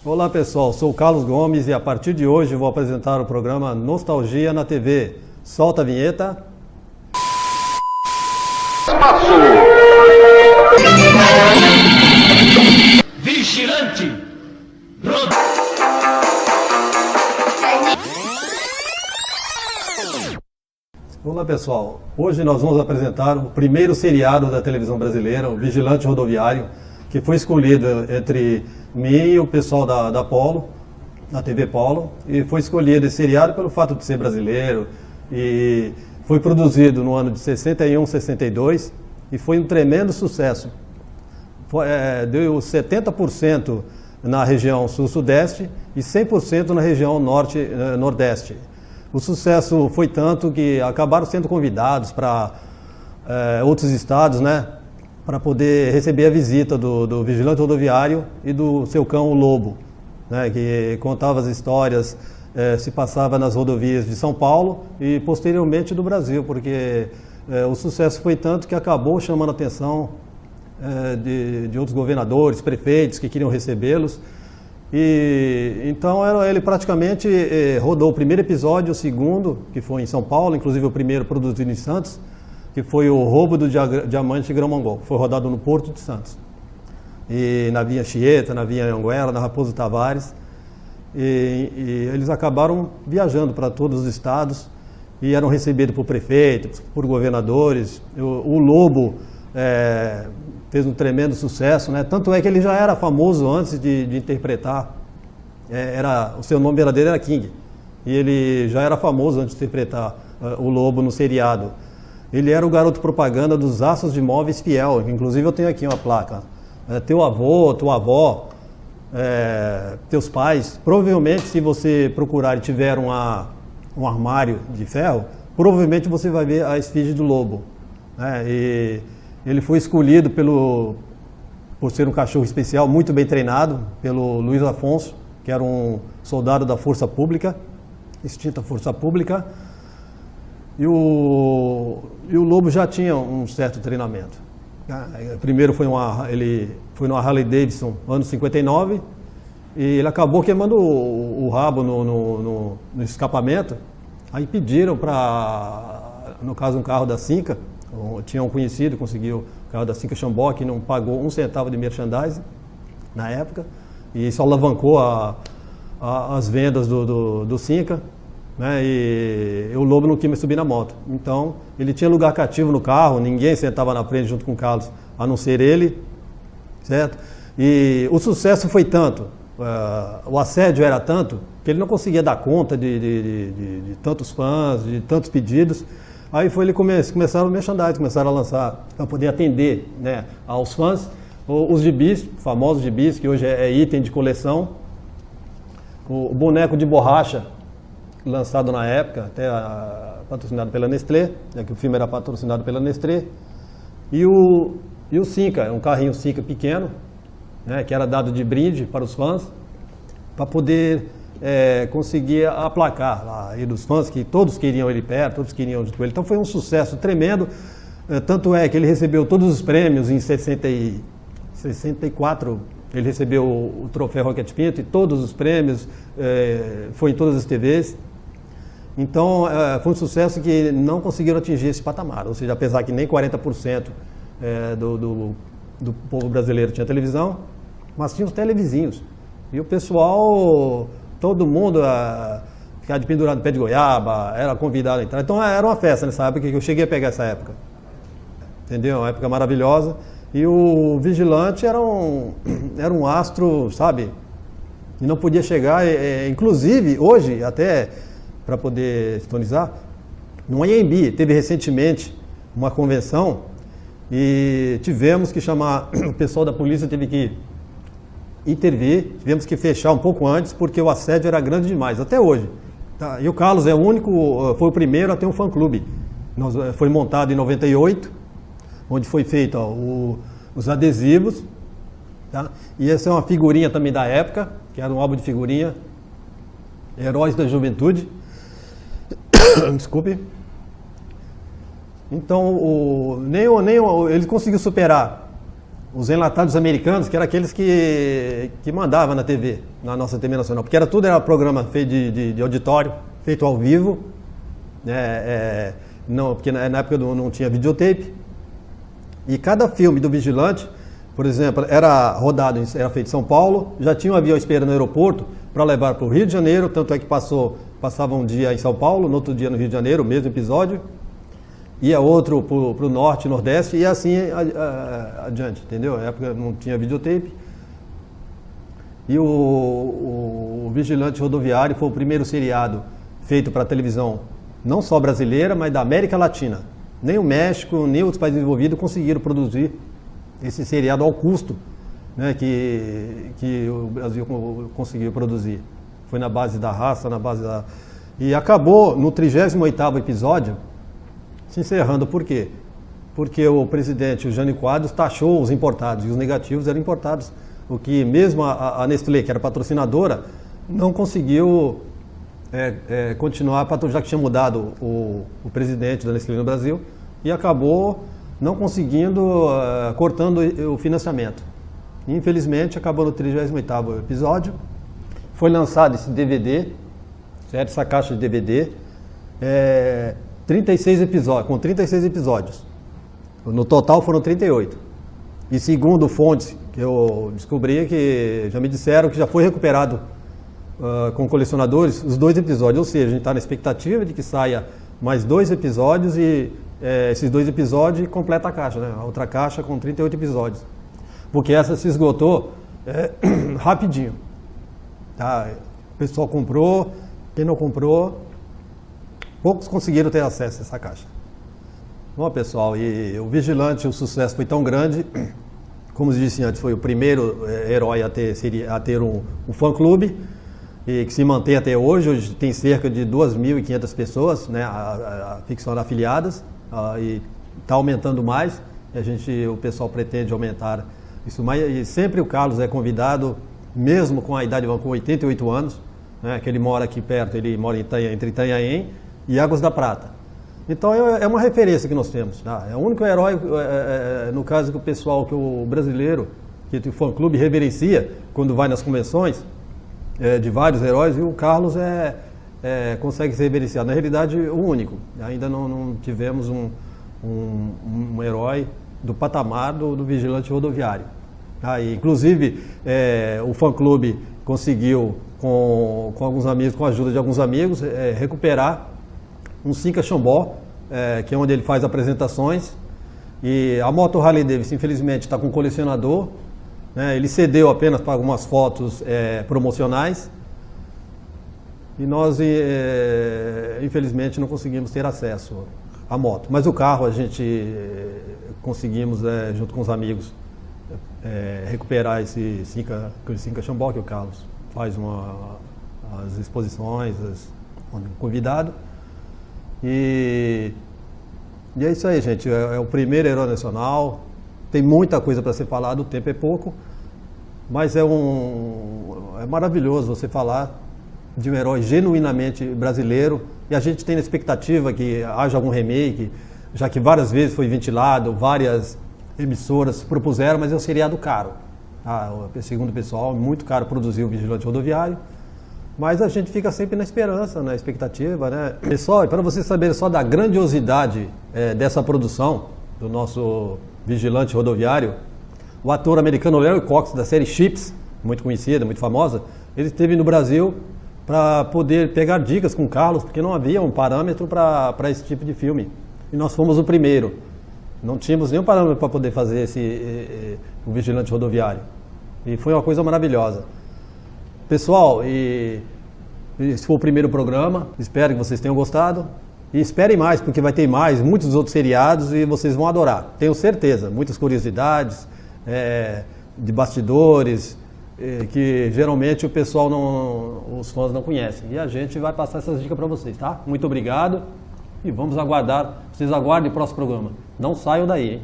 Olá pessoal, sou o Carlos Gomes e a partir de hoje vou apresentar o programa Nostalgia na TV. Solta a vinheta. Espaço. Vigilante. Olá pessoal, hoje nós vamos apresentar o primeiro seriado da televisão brasileira, o Vigilante Rodoviário, que foi escolhido entre mim e o pessoal da Polo, da TV Polo, e foi escolhido esse seriado pelo fato de ser brasileiro, e foi produzido no ano de 61, 62, e foi um tremendo sucesso. Deu 70% na região sul-sudeste e 100% na região norte-nordeste. O sucesso foi tanto que acabaram sendo convidados para outros estados, né, para poder receber a visita do vigilante rodoviário e do seu cão, o Lobo, né, que contava as histórias, se passava nas rodovias de São Paulo e posteriormente do Brasil, porque o sucesso foi tanto que acabou chamando a atenção de outros governadores, prefeitos que queriam recebê-los. E então ele praticamente rodou o primeiro episódio, o segundo, que foi em São Paulo, inclusive o primeiro produzido em Santos, que foi o roubo do diamante Grão-Mongol, que foi rodado no Porto de Santos. E na Via Chieta, na Via Anhanguera, na Raposo Tavares. E eles acabaram viajando para todos os estados e eram recebidos por prefeitos, por governadores. O Lobo fez um tremendo sucesso, né? Tanto é que ele já era famoso antes de interpretar. O seu nome verdadeiro era King. E ele já era famoso antes de interpretar o Lobo no seriado. Ele era o garoto propaganda dos Aços de Móveis Fiel. Inclusive eu tenho aqui uma placa. Teu avô, tua avó, teus pais, provavelmente se você procurar e tiver um armário de ferro, provavelmente você vai ver a efígie do Lobo. E ele foi escolhido por ser um cachorro especial, muito bem treinado, pelo Luiz Afonso, que era um soldado da Força Pública, extinta Força Pública, e o Lobo já tinha um certo treinamento. Primeiro ele foi numa Harley Davidson, ano 59, e ele acabou queimando o rabo no escapamento. Aí pediram para, no caso, um carro da Cinca. Tinha um conhecido, conseguiu o carro da Cinca Xambó, que não pagou um centavo de merchandising na época, e isso alavancou as vendas do Cinca, né? E o Lobo não quis mais subir na moto. Então, ele tinha lugar cativo no carro, ninguém sentava na frente junto com o Carlos, a não ser ele, certo? E o sucesso foi tanto, o assédio era tanto, que ele não conseguia dar conta de tantos fãs, de tantos pedidos. Aí começaram o merchandising, começaram a lançar, para poder atender, né, aos fãs, os gibis, famosos gibis, que hoje é item de coleção, o boneco de borracha, lançado na época, até patrocinado pela Nestlé, né, que o filme era patrocinado pela Nestlé, e o Cinca, um carrinho Cinca pequeno, né, que era dado de brinde para os fãs, para poder conseguir aplacar lá, e dos fãs, que todos queriam ele perto, todos queriam junto com ele. Então foi um sucesso tremendo, tanto é que ele recebeu todos os prêmios em 64, ele recebeu o troféu Roquete Pinto e todos os prêmios, foi em todas as TVs. Então foi um sucesso que não conseguiram atingir esse patamar, ou seja, apesar que nem 40% do povo brasileiro tinha televisão, mas tinha os televizinhos. E o pessoal, todo mundo ficava de pendurado no pé de goiaba, era convidado a entrar. Então era uma festa nessa época, que eu cheguei a pegar essa época. Entendeu? Uma época maravilhosa. E o Vigilante era um astro, sabe? E não podia chegar, inclusive hoje, até para poder sintonizar, no AMB teve recentemente uma convenção e tivemos que chamar, o pessoal da polícia teve que intervir, tivemos que fechar um pouco antes, porque o assédio era grande demais, até hoje. Tá? E o Carlos foi o primeiro a ter um fã-clube. Foi montado em 98, onde foi feito os adesivos, tá? E essa é uma figurinha também da época, que era um álbum de figurinha, Heróis da Juventude. Desculpe. Então, ele conseguiu superar os enlatados americanos, que eram aqueles que mandavam na TV, na nossa TV nacional, porque tudo era programa feito de auditório, feito ao vivo, não, porque na época não tinha videotape, e cada filme do Vigilante, por exemplo, era feito em São Paulo, já tinha um avião esperando no aeroporto para levar para o Rio de Janeiro, tanto é que passava um dia em São Paulo, no outro dia no Rio de Janeiro, o mesmo episódio, ia outro para o norte, nordeste, e assim adiante, entendeu? Na época não tinha videotape. E o Vigilante Rodoviário foi o primeiro seriado feito para a televisão, não só brasileira, mas da América Latina. Nem o México, nem outros países envolvidos conseguiram produzir esse seriado ao custo, né, que o Brasil conseguiu produzir. Foi na base da raça, E acabou no 38º episódio se encerrando. Por quê? Porque o presidente, o Jânio Quadros, taxou os importados, e os negativos eram importados. O que mesmo a Nestlé, que era patrocinadora, não conseguiu continuar, já que tinha mudado o presidente da Nestlé no Brasil, e acabou não conseguindo, cortando o financiamento. Infelizmente, acabou no 38º episódio. Foi lançado esse DVD, certo? Essa caixa de DVD, 36 episódios, com 36 episódios. No total foram 38. E segundo fontes que eu descobri, que já me disseram que já foi recuperado com colecionadores os 2 episódios. Ou seja, a gente está na expectativa de que saia mais 2 episódios e esses 2 episódios completa a caixa, né? A outra caixa com 38 episódios. Porque essa se esgotou rapidinho. Tá? O pessoal comprou, quem não comprou, poucos conseguiram ter acesso a essa caixa. Bom, pessoal, e o Vigilante, o sucesso foi tão grande, como eu disse antes, foi o primeiro herói a ter um fã-clube, e que se mantém até hoje. Hoje tem cerca de 2.500 pessoas, né, a ficção afiliadas, e está aumentando mais, e o pessoal pretende aumentar isso mais, e sempre o Carlos é convidado, mesmo com a idade, com 88 anos, né, que ele mora aqui perto, ele mora entre Itanhaém e Águas da Prata. Então é uma referência que nós temos. Tá? É o único herói, no caso que o pessoal, que o brasileiro, que o fã-clube reverencia quando vai nas convenções, de vários heróis, e o Carlos consegue ser reverenciado. Na realidade, o único. Ainda não tivemos um herói do patamar do Vigilante Rodoviário. E, inclusive, o fã-clube conseguiu, com alguns amigos, com a ajuda de alguns amigos, recuperar um Cinca Xambó, que é onde ele faz apresentações. E a moto Harley Davidson, infelizmente, está com um colecionador. Né? Ele cedeu apenas para algumas fotos promocionais. E nós, infelizmente, não conseguimos ter acesso à moto. Mas o carro a gente conseguimos, junto com os amigos, recuperar esse Cinca Xambó, que o Carlos faz as exposições, convidado. E é isso aí, gente. É o primeiro herói nacional. Tem muita coisa para ser falado, o tempo é pouco. Mas é maravilhoso você falar de um herói genuinamente brasileiro. E a gente tem a expectativa que haja algum remake, já que várias vezes foi ventilado, várias emissoras propuseram, mas é um seriado caro. Segundo o pessoal, muito caro produzir o Vigilante Rodoviário. Mas a gente fica sempre na esperança, na expectativa, né? Pessoal, para vocês saberem só da grandiosidade dessa produção do nosso Vigilante Rodoviário, o ator americano Larry Cox, da série Chips, muito conhecida, muito famosa, ele esteve no Brasil para poder pegar dicas com o Carlos, porque não havia um parâmetro para esse tipo de filme. E nós fomos o primeiro. Não tínhamos nenhum parâmetro para poder fazer o Vigilante Rodoviário. E foi uma coisa maravilhosa. Pessoal, esse foi o primeiro programa, espero que vocês tenham gostado. E esperem mais, porque vai ter muitos outros seriados e vocês vão adorar. Tenho certeza, muitas curiosidades, de bastidores, que geralmente o pessoal os fãs não conhecem. E a gente vai passar essas dicas para vocês, tá? Muito obrigado e vamos aguardar. Vocês aguardem o próximo programa. Não saiam daí, hein?